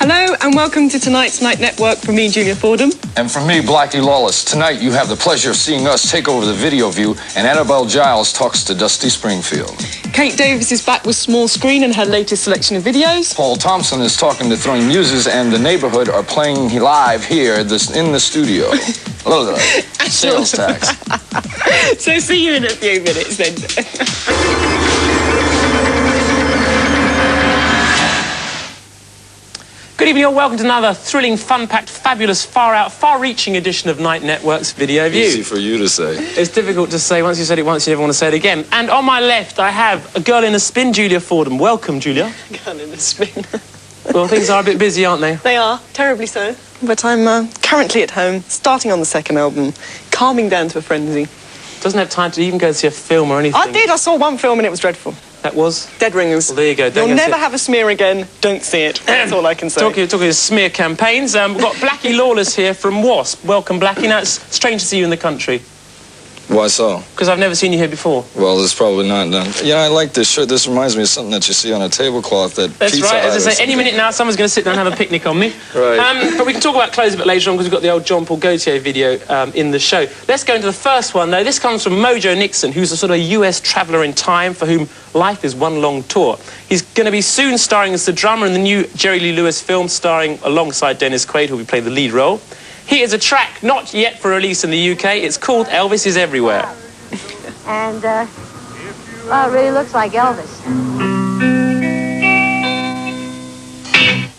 Hello and welcome to tonight's Night Network from me, Julia Fordham. And from me, Blackie Lawless. Tonight you have the pleasure of seeing us take over the video view, and Annabelle Giles talks to Dusty Springfield. Kate Davis is back with Small Screen and her latest selection of videos. Paul Thompson is talking to Throwing Muses, and The Neighborhood are playing live here in the studio. Sales tax. So see you in a few minutes then. Good evening, all. Welcome to another thrilling, fun-packed, fabulous, far-out, far-reaching edition of Night Network's Video View. Easy for you to say. It's difficult to say. Once you said it once, you never want to say it again. And on my left, I have a girl in a spin, Julia Fordham. Welcome, Julia. Girl in a spin. Well, things are a bit busy, aren't they? They are, terribly so. But I'm currently at home, starting on the second album, calming down to a frenzy. Doesn't have time to even go see a film or anything. I did. I saw one film and it was dreadful. That was? Dead Ringers. Well, there you go. You'll never have a smear again. Don't see it. That's all I can say. Talking of smear campaigns, we've got Blackie Lawless here from Wasp. Welcome, Blackie. Now, it's strange to see you in the country. Why so? Because I've never seen you here before. Well, it's probably not done. Yeah, I like this shirt. This reminds me of something that you see on a tablecloth that That's Pizza right. Hut As I say, any minute now, someone's going to sit down and have a picnic on me. Right. But we can talk about clothes a bit later on because we've got the old John Paul Gaultier video in the show. Let's go into the first one, though. This comes from Mojo Nixon, who's a sort of US traveller in time for whom life is one long tour. He's going to be soon starring as the drummer in the new Jerry Lee Lewis film starring alongside Dennis Quaid, who'll be playing the lead role. He is a track not yet for release in the UK. It's called Elvis Is Everywhere. And, well, it really looks like Elvis.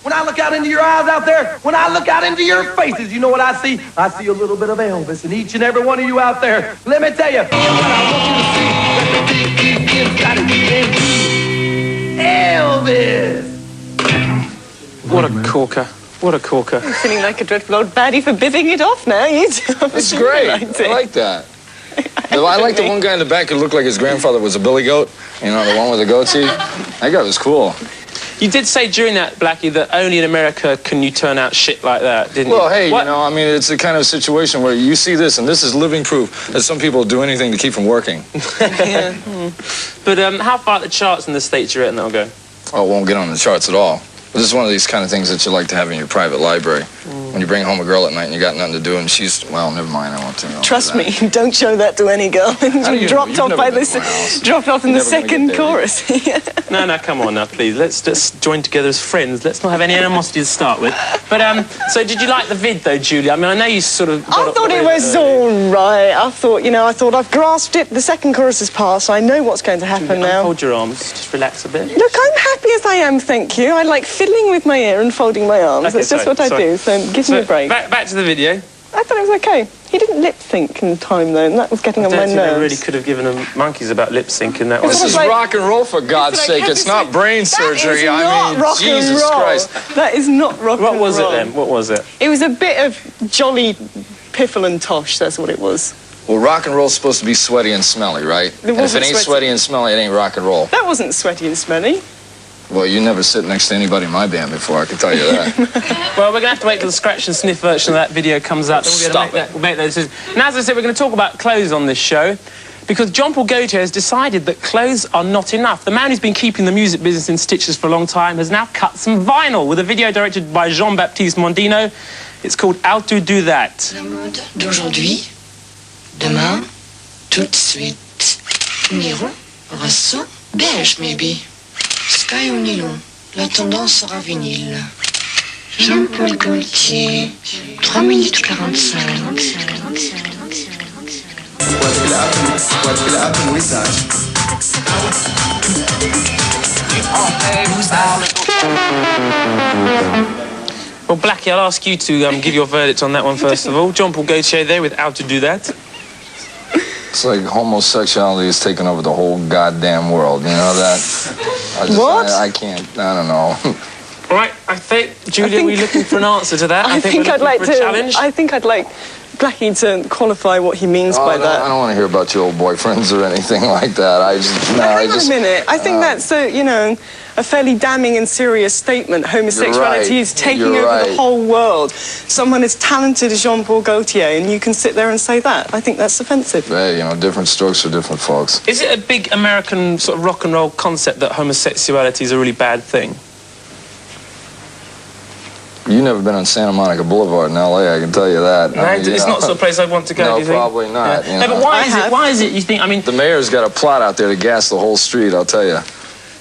When I look out into your eyes out there, when I look out into your faces, you know what I see? I see a little bit of Elvis in each and every one of you out there. Let me tell you, what I want you to see, that the big inside of you, Elvis! What a corker. What a corker. I'm feeling like a dreadful old baddie for bibbing it off now. It's great. I like that. I like the one guy in the back who looked like his grandfather was a billy goat. You know, the one with the goatee. That guy was cool. You did say during that, Blackie, that only in America can you turn out shit like that, didn't you? Well, hey, what? you know, I mean, it's the kind of situation where you see this, and this is living proof that some people do anything to keep from working. Yeah. But how far at the charts in the States you reckon that'll go? Oh, it won't get on the charts at all. This is one of these kind of things that you like to have in your private library. When you bring home a girl at night and you got nothing to do and she's, well, never mind, I won't tell you. Trust me, don't show that to any girl. Dropped off by this, dropped off in the second chorus. No, come on now, please. Let's just join together as friends. Let's not have any animosity to start with. But, so did you like the vid, though, Julia? I mean, I know you sort of... I thought it was all right. I thought I've grasped it. The second chorus has passed. I know what's going to happen now. Hold your arms. Just relax a bit. Look, I'm happy as I am, thank you. I like fiddling with my ear and folding my arms. Okay, That's just what I do, so give me a break. Back to the video. I thought it was okay. He didn't lip sync in time, though, and that was getting on my nerves. They really could have given them monkeys about lip sync in that one. This is rock and roll, for God's sake. It's not brain surgery. I mean, Jesus Christ. That is not rock and roll. What was it then? What was it? It was a bit of jolly piffle and tosh, that's what it was. Well, rock and roll's supposed to be sweaty and smelly, right? And if it ain't sweaty and smelly, it ain't rock and roll. That wasn't sweaty and smelly. Well, you never sit next to anybody in my band before, I can tell you that. Well, we're going to have to wait till the scratch and sniff version of that video comes out. Stop it. We'll make those decisions. Now, as I said, we're going to talk about clothes on this show because John Paul Gaultier has decided that clothes are not enough. The man who's been keeping the music business in stitches for a long time has now cut some vinyl with a video directed by Jean-Baptiste Mondino. It's called How to Do That. La mode d'aujourd'hui, demain, tout de suite. Numéro, Rosso, beige maybe. Sky ou nylon, la tendance sera vinyle. Jean-Paul Gaultier, 3 minutes 45. What will happen with that? Well, Blackie, I'll ask you to give your verdict on that one first of all. John Paul Gaultier there with How to Do That. It's like homosexuality is taking over the whole goddamn world, you know that? What? I can't, I don't know. All right, I think, Julia, we're looking for an answer to that. I think I'd like Blackie to qualify what he means by that. I don't want to hear about your old boyfriends or anything like that. Hang on a minute. I think that's a fairly damning and serious statement. Homosexuality is taking over the whole world. Someone as talented as Jean-Paul Gaultier, and you can sit there and say that. I think that's offensive. Hey, different strokes for different folks. Is it a big American sort of rock and roll concept that homosexuality is a really bad thing? You've never been on Santa Monica Boulevard in L.A., I can tell you that. No, it's not the sort of place I'd want to go, no, do you think? Probably not. Yeah. No, but why is it, you think, I mean... The mayor's got a plot out there to gas the whole street, I'll tell you.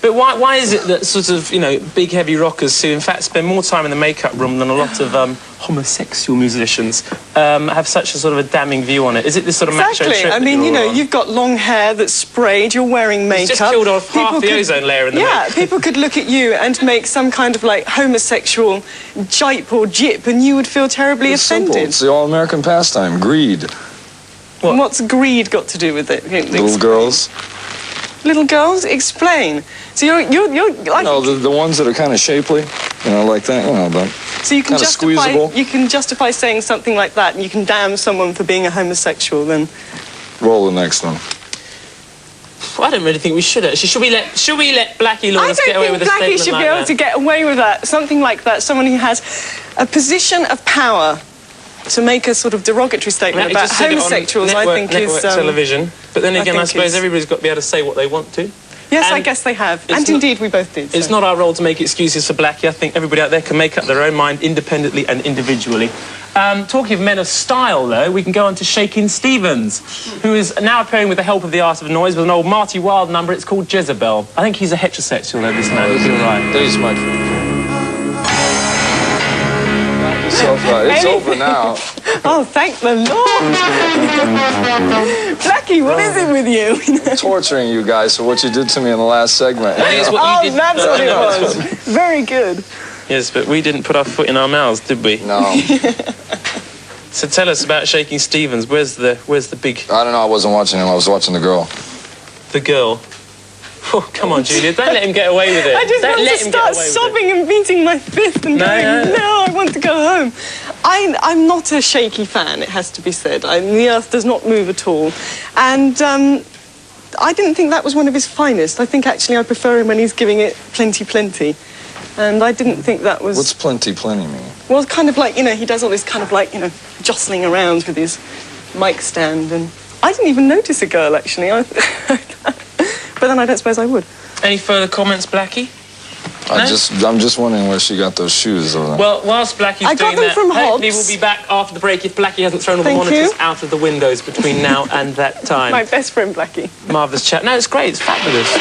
But why is it that sort of, you know, big, heavy rockers who, in fact, spend more time in the makeup room than a lot of homosexual musicians have such a sort of a damning view on it? Is it this sort of macho trip? I mean, you know, on? you've got long hair that's sprayed, you're wearing makeup. It's just killed off half the ozone layer in the Yeah, people could look at you and make some kind of, like, homosexual jipe or jip, and you would feel terribly offended. Simple. It's the all-American pastime, greed. What? What's greed got to do with it? Little girls. Little girls? Explain. So you're like... No, the ones that are kind of shapely, you know, like that, you know, but so you can squeezable. You can justify saying something like that, and you can damn someone for being a homosexual, then... Roll the next one. I don't really think we should, actually. Should we let Blackie Lawless get away with a statement like that? I don't think Blackie should be able to get away with that. Something like that. Someone who has a position of power to make a sort of derogatory statement about homosexuals, I think is... television. But then again, I suppose everybody's got to be able to say what they want to. Yes, I guess they have. And indeed, we both did. It's not our role to make excuses for Blackie. I think everybody out there can make up their own mind independently and individually. Talking of men of style, though, we can go on to Shakin' Stevens, who is now appearing with the help of the Art of Noise with an old Marty Wilde number. It's called Jezebel. I think he's a heterosexual, though, this man. He'll be all right. There's my friend. It's over now. Oh, thank the Lord. Blackie, what is it with you? I'm torturing you guys for what you did to me in the last segment. That's what it was. Very good. Yes, but we didn't put our foot in our mouths, did we? No. So tell us about Shakin' Stevens. Where's the big... I don't know, I wasn't watching him, I was watching the girl. The girl? Oh, come on, Julia, don't let him get away with it. I just want to start sobbing and beating my fist and going, no, I want to go home. I'm not a Shaky fan, it has to be said. The earth does not move at all. And I didn't think that was one of his finest. I think, actually, I prefer him when he's giving it plenty. And I didn't think that was... What's plenty mean? Well, it's kind of like, you know, he does all this kind of like, you know, jostling around with his mic stand. And I didn't even notice a girl, actually. But then I don't suppose I would. Any further comments, Blackie? I'm just wondering where she got those shoes over there. Well, whilst Blackie's doing that, hopefully we'll be back after the break if Blackie hasn't thrown all the monitors out of the windows between now and that time. My best friend, Blackie. Marvellous chat. No, it's great. It's fabulous.